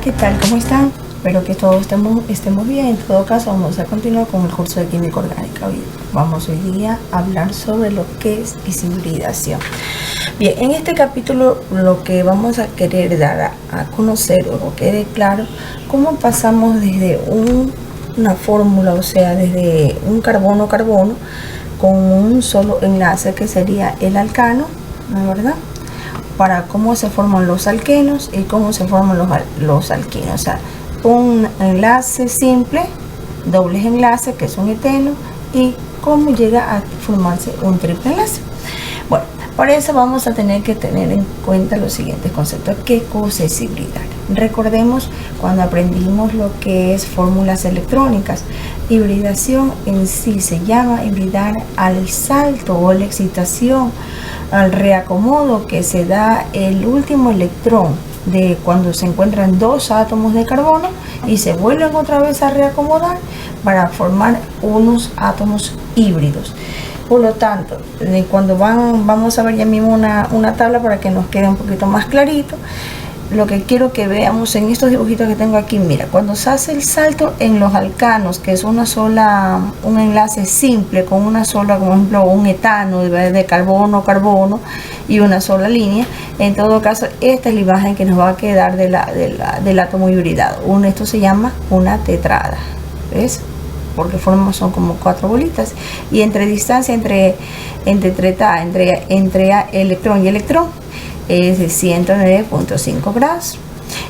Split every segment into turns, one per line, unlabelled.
¿qué tal? ¿Cómo están? Espero que todos estemos bien. En todo caso, vamos a continuar con el curso de química orgánica. Vamos hoy día a hablar sobre lo que es hibridación. Bien, en este capítulo lo que vamos a querer dar a conocer, o que quede claro, cómo pasamos desde una fórmula, o sea, desde un carbono-carbono con un solo enlace que sería el alcano, ¿no es verdad? Para cómo se forman los alquenos y cómo se forman los alquinos, o sea, un enlace simple, dobles enlaces que es un eteno, y cómo llega a formarse un triple enlace. Bueno, para eso vamos a tener que tener en cuenta los siguientes conceptos. ¿Qué cosa es hibridar? Recordemos cuando aprendimos lo que es fórmulas electrónicas. Hibridación en sí se llama hibridar al salto o la excitación, al reacomodo que se da el último electrón de cuando se encuentran dos átomos de carbono y se vuelven otra vez a reacomodar para formar unos átomos híbridos. Por lo tanto, cuando vamos a ver ya mismo una tabla para que nos quede un poquito más clarito. Lo que quiero que veamos en estos dibujitos que tengo aquí, mira, cuando se hace el salto en los alcanos, que es un enlace simple con una sola, como ejemplo un etano de carbono y una sola línea, en todo caso esta es la imagen que nos va a quedar del átomo hibridado. Esto se llama una tetrada, ¿ves? Porque son como cuatro bolitas, y entre distancia entre electrón y electrón es de 109.5 grados.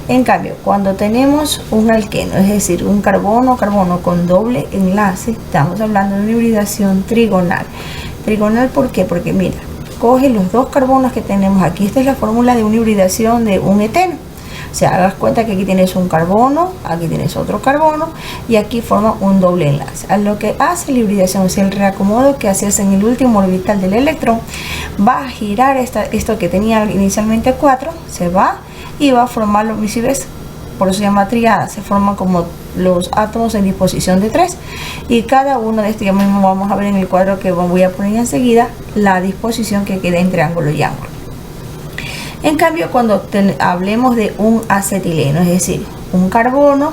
En cambio, cuando tenemos un alqueno, es decir, un carbono-carbono con doble enlace, estamos hablando de una hibridación trigonal. Trigonal, ¿por qué? Porque mira, coge los dos carbonos que tenemos aquí. Esta es la fórmula de una hibridación de un eteno. O sea, hagas cuenta que aquí tienes un carbono, aquí tienes otro carbono y aquí forma un doble enlace. A lo que hace la hibridación, o sea, el reacomodo que haces en el último orbital del electrón, va a girar esto que tenía inicialmente 4, se va y va a formar lo mismo, ¿ves? Por eso se llama triada, se forman como los átomos en disposición de 3 y cada uno de estos, ya mismo vamos a ver en el cuadro que voy a poner enseguida, la disposición que queda entre ángulo y ángulo. En cambio, cuando hablemos de un acetileno, es decir, un carbono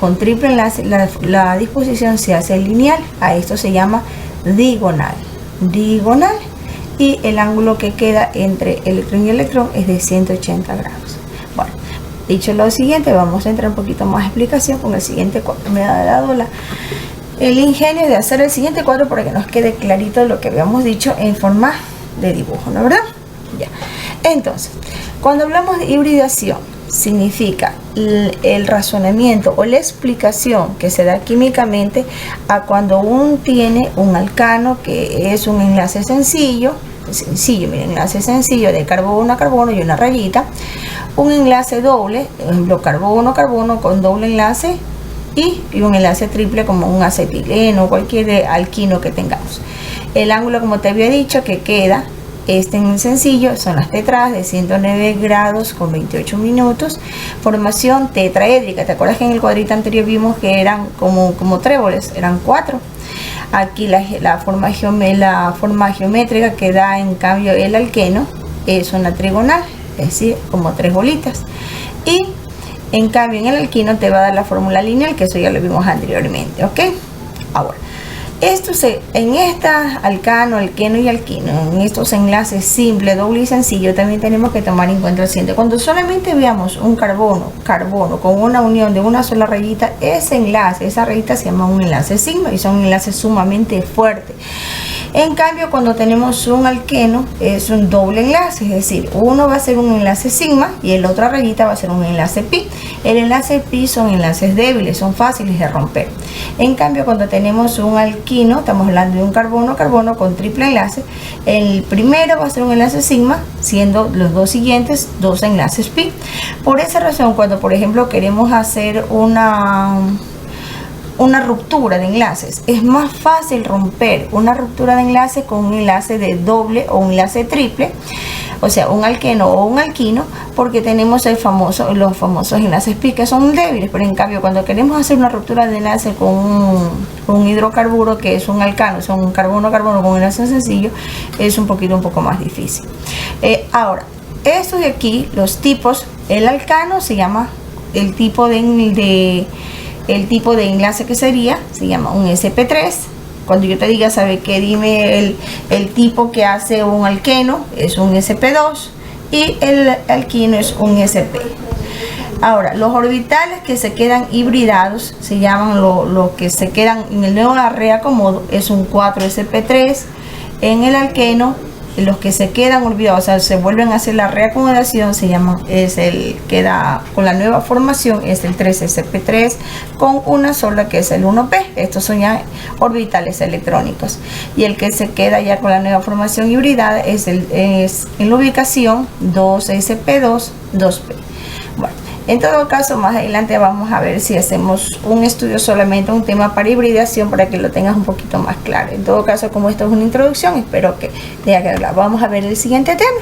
con triple enlace, la disposición se hace lineal. A esto se llama digonal, y el ángulo que queda entre electrón y electrón es de 180 grados. Bueno, dicho lo siguiente, vamos a entrar un poquito más explicación con el siguiente cuadro. Me ha dado el ingenio de hacer el siguiente cuadro para que nos quede clarito lo que habíamos dicho en forma de dibujo, ¿no es verdad? Ya. Entonces, cuando hablamos de hibridación, significa el razonamiento o la explicación que se da químicamente a cuando uno tiene un alcano que es un enlace sencillo, miren, enlace sencillo de carbono a carbono y una rayita, un enlace doble, por ejemplo carbono-carbono con doble enlace y un enlace triple como un acetileno o cualquier alquino que tengamos. El ángulo, como te había dicho, que queda en el sencillo son las tetradas de 109 grados con 28 minutos, formación tetraédrica. ¿Te acuerdas que en el cuadrito anterior vimos que eran como tréboles? Eran 4. Aquí la forma geométrica que da en cambio el alqueno es una trigonal, es decir, como 3 bolitas. Y en cambio en el alquino te va a dar la fórmula lineal, que eso ya lo vimos anteriormente, ¿ok? Ahora, en esta alcano, alqueno y alquino, en estos enlaces simple, doble y sencillo, también tenemos que tomar en cuenta el siguiente. Cuando solamente veamos un carbono con una unión de una sola rayita, esa rayita se llama un enlace sigma y son enlaces sumamente fuertes. En cambio, cuando tenemos un alqueno, es un doble enlace, es decir, uno va a ser un enlace sigma y la otra rayita va a ser un enlace pi. El enlace pi son enlaces débiles, son fáciles de romper. En cambio, cuando tenemos un alquino, estamos hablando de un carbono con triple enlace, el primero va a ser un enlace sigma, siendo los dos siguientes dos enlaces pi. Por esa razón, cuando por ejemplo queremos hacer una ruptura de enlaces, es más fácil romper una ruptura de enlace con un enlace de doble o un enlace triple, o sea, un alqueno o un alquino, porque tenemos los famosos enlaces pi que son débiles. Pero en cambio, cuando queremos hacer una ruptura de enlace con un hidrocarburo que es un alcano, o sea, un carbono con un enlace sencillo, es un poco más difícil. Ahora, estos de aquí, los tipos, el alcano se llama el tipo de enlace que se llama un sp3. Cuando yo te diga, ¿sabe qué? Dime el tipo que hace un alqueno, es un sp2, y el alquino es un sp. Ahora, los orbitales que se quedan hibridados se llaman los que se quedan en el nuevo reacomodo, es un 4sp3. En el alqueno, los que se quedan olvidados, o sea, se vuelven a hacer la reacomodación, se llama, queda con la nueva formación, es el 3sp3 con una sola, que es el 1p. Estos son ya orbitales electrónicos. Y el que se queda ya con la nueva formación hibridada es en la ubicación 2sp2 2p. Bueno, en todo caso, más adelante vamos a ver si hacemos un estudio solamente un tema para hibridación, para que lo tengas un poquito más claro. En todo caso, como esto es una introducción, espero que te haya quedado. Vamos a ver el siguiente tema.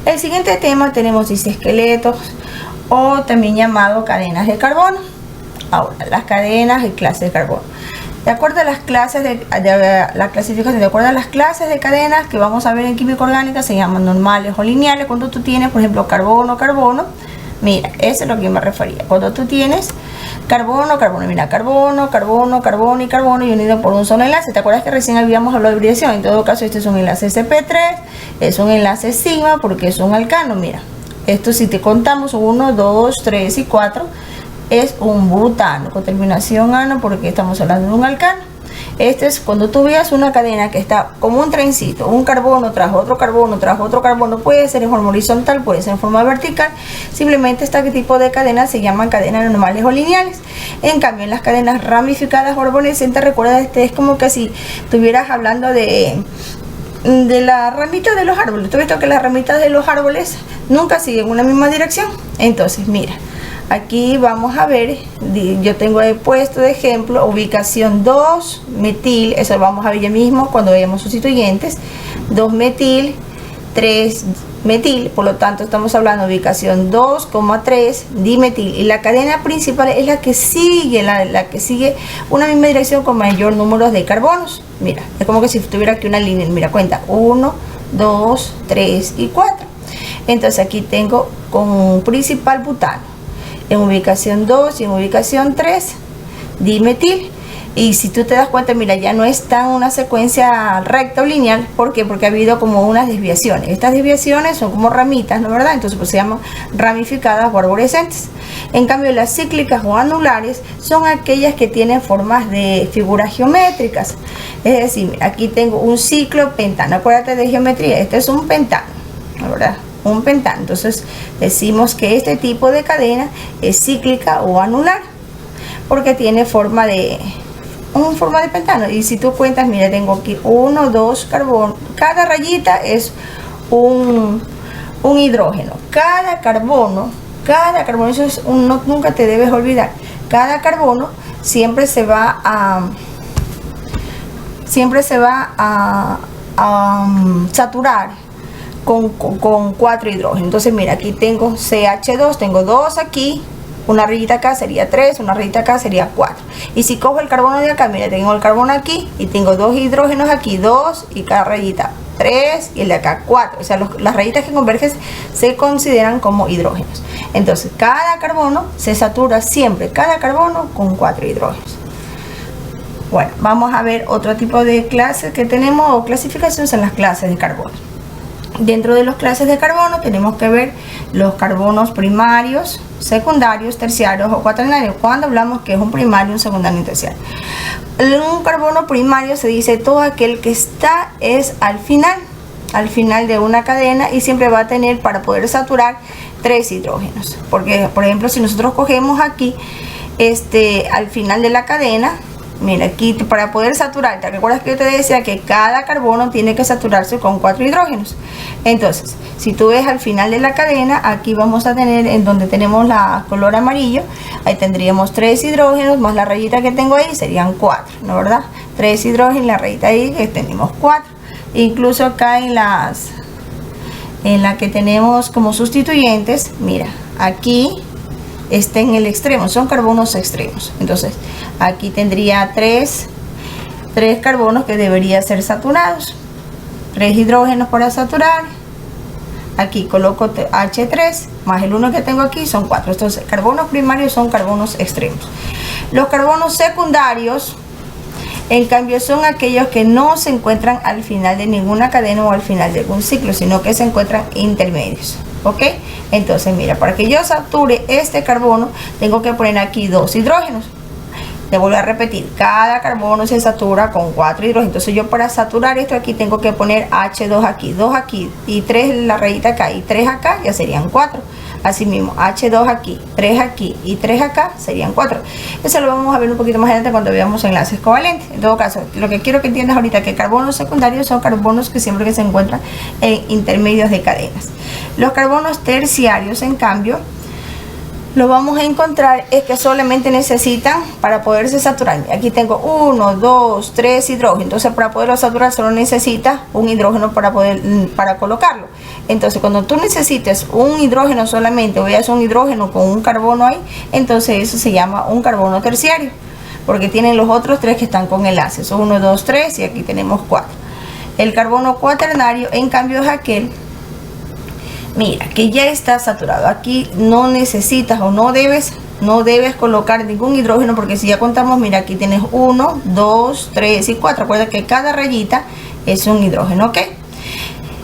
El siguiente tema tenemos esqueletos, o también llamado cadenas de carbono. Ahora, las cadenas y clases de carbono. De acuerdo a las clases de la clasificación, de acuerdo a las clases de cadenas que vamos a ver en química orgánica, se llaman normales o lineales. Cuando tú tienes, por ejemplo, carbono, mira, eso es lo que yo me refería. Cuando tú tienes carbono, mira, carbono y unido por un solo enlace. ¿Te acuerdas que recién habíamos hablado de hibridación? En todo caso, este es un enlace sp3, es un enlace sigma porque es un alcano. Mira, esto si te contamos 1, 2, 3 y 4, es un butano con terminación ano, porque estamos hablando de un alcano. Este es cuando tú veas una cadena que está como un trencito, un carbono tras otro carbono tras otro carbono, puede ser en forma horizontal, puede ser en forma vertical. Simplemente este tipo de cadenas se llaman cadenas normales o lineales. En cambio, en las cadenas ramificadas o arborescentes, recuerda, es como que si estuvieras hablando de la ramita de los árboles. Tú ves que las ramitas de los árboles nunca siguen una misma dirección. Entonces, mira, aquí vamos a ver, yo tengo puesto de ejemplo ubicación 2 metil, eso vamos a ver ya mismo cuando veamos sustituyentes, 2 metil, 3 metil, por lo tanto estamos hablando de ubicación 2,3 dimetil, y la cadena principal es la que sigue, la que sigue una misma dirección con mayor número de carbonos. Mira, es como que si tuviera aquí una línea, mira, cuenta 1, 2, 3 y 4. Entonces aquí tengo con principal butano, en ubicación 2 y en ubicación 3 dimetil. Y si tú te das cuenta, mira, ya no está en una secuencia recta o lineal. ¿Por qué? Porque ha habido como unas desviaciones. Estas desviaciones son como ramitas, ¿no es verdad? Entonces pues se llaman ramificadas o arborescentes. En cambio, las cíclicas o anulares son aquellas que tienen formas de figuras geométricas. Es decir, mira, aquí tengo un ciclo pentano. Acuérdate de geometría, este es un pentano, ¿no es verdad? Un pentano. Entonces decimos que este tipo de cadena es cíclica o anular porque tiene forma de pentano. Y si tú cuentas, mira, tengo aquí 1, 2 carbono, cada rayita es un hidrógeno. Cada carbono, eso es nunca te debes olvidar, cada carbono siempre se va a saturar con 4 hidrógenos. Entonces mira, aquí tengo CH2, tengo 2 aquí, una rayita acá sería 3, una rayita acá sería 4. Y si cojo el carbono de acá, mira, tengo el carbono aquí y tengo 2 hidrógenos aquí, 2, y cada rayita 3 y el de acá 4. O sea, las rayitas que convergen se consideran como hidrógenos. Entonces cada carbono se satura siempre, cada carbono con 4 hidrógenos. Bueno, vamos a ver otro tipo de clases que tenemos, o clasificaciones en las clases de carbono. Dentro de las clases de carbono tenemos que ver los carbonos primarios, secundarios, terciarios o cuaternarios. Cuando hablamos que es un primario, un secundario y un terciario. Un carbono primario se dice todo aquel que está al final de una cadena, y siempre va a tener, para poder saturar, 3 hidrógenos. Porque, por ejemplo, si nosotros cogemos aquí, al final de la cadena, mira, aquí para poder saturar, ¿te recuerdas que yo te decía que cada carbono tiene que saturarse con 4 hidrógenos? Entonces, si tú ves al final de la cadena, aquí vamos a tener, en donde tenemos la color amarillo, ahí tendríamos 3 hidrógenos más la rayita que tengo ahí, serían 4, ¿no verdad? 3 hidrógenos, la rayita ahí que tenemos 4. Incluso acá en la que tenemos como sustituyentes, mira, aquí está en el extremo, son carbonos extremos. Entonces aquí tendría 3 carbonos que deberían ser saturados, 3 hidrógenos para saturar, aquí coloco H3 más el 1 que tengo aquí son 4. Entonces carbonos primarios son carbonos extremos. Los carbonos secundarios en cambio son aquellos que no se encuentran al final de ninguna cadena o al final de algún ciclo, sino que se encuentran intermedios. ¿Ok? Entonces mira, para que yo sature este carbono tengo que poner aquí 2 hidrógenos. Te vuelvo a repetir, cada carbono se satura con 4 hidrógenos. Entonces yo para saturar esto aquí tengo que poner H2 aquí, 2 aquí y 3 en la rayita acá y 3 acá, ya serían 4. Asimismo, H2 aquí, 3 aquí y 3 acá serían 4. Eso lo vamos a ver un poquito más adelante cuando veamos enlaces covalentes. En todo caso, lo que quiero que entiendas ahorita es que carbonos secundarios son carbonos que siempre que se encuentran en intermedios de cadenas. Los carbonos terciarios, en cambio, lo vamos a encontrar es que solamente necesitan para poderse saturar. Aquí tengo 1, 2, 3 hidrógenos. Entonces para poderlo saturar solo necesitas un hidrógeno para colocarlo. Entonces cuando tú necesites un hidrógeno solamente o veas un hidrógeno con un carbono ahí, entonces eso se llama un carbono terciario, porque tienen los otros 3 que están con enlaces. 1, 2, 3 y aquí tenemos 4. El carbono cuaternario, en cambio, es aquel, mira, que ya está saturado. Aquí no necesitas o no debes colocar ningún hidrógeno, porque si ya contamos, mira, aquí tienes 1, 2, 3 y 4. Recuerda que cada rayita es un hidrógeno, ¿ok?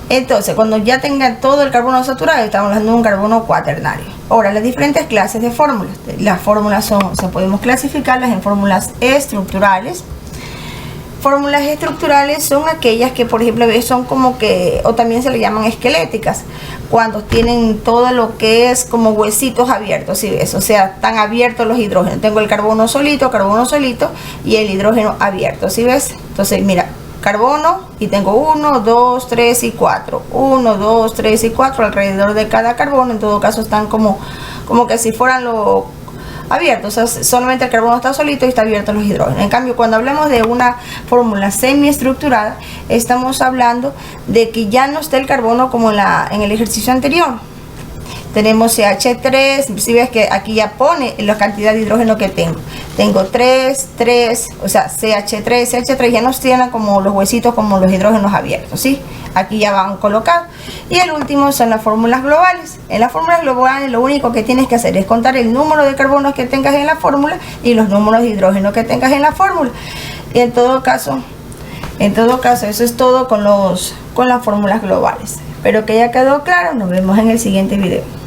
Entonces, cuando ya tenga todo el carbono saturado, estamos hablando de un carbono cuaternario. Ahora, las diferentes clases de fórmulas. Las fórmulas podemos clasificarlas en fórmulas estructurales. Fórmulas estructurales son aquellas que, por ejemplo, son como que, o también se le llaman esqueléticas, cuando tienen todo lo que es como huesitos abiertos, ¿sí ves? O sea, están abiertos los hidrógenos. Tengo el carbono solito y el hidrógeno abierto, ¿sí ves? Entonces, mira, carbono y tengo 1, 2, 3 y 4. 1, 2, 3 y 4 alrededor de cada carbono. En todo caso están como que si fueran los abiertos, o sea, solamente el carbono está solito y está abierto los hidrógenos. En cambio, cuando hablamos de una fórmula semiestructurada, estamos hablando de que ya no está el carbono como en el ejercicio anterior. Tenemos CH3, si ves que aquí ya pone la cantidad de hidrógeno que tengo. Tengo 3, o sea, CH3, ya no tienen como los huesitos como los hidrógenos abiertos, ¿sí? Aquí ya van colocados. Y el último son las fórmulas globales. En las fórmulas globales lo único que tienes que hacer es contar el número de carbonos que tengas en la fórmula y los números de hidrógeno que tengas en la fórmula. Y en todo caso, eso es todo con las fórmulas globales. Espero que haya quedado claro. Nos vemos en el siguiente video.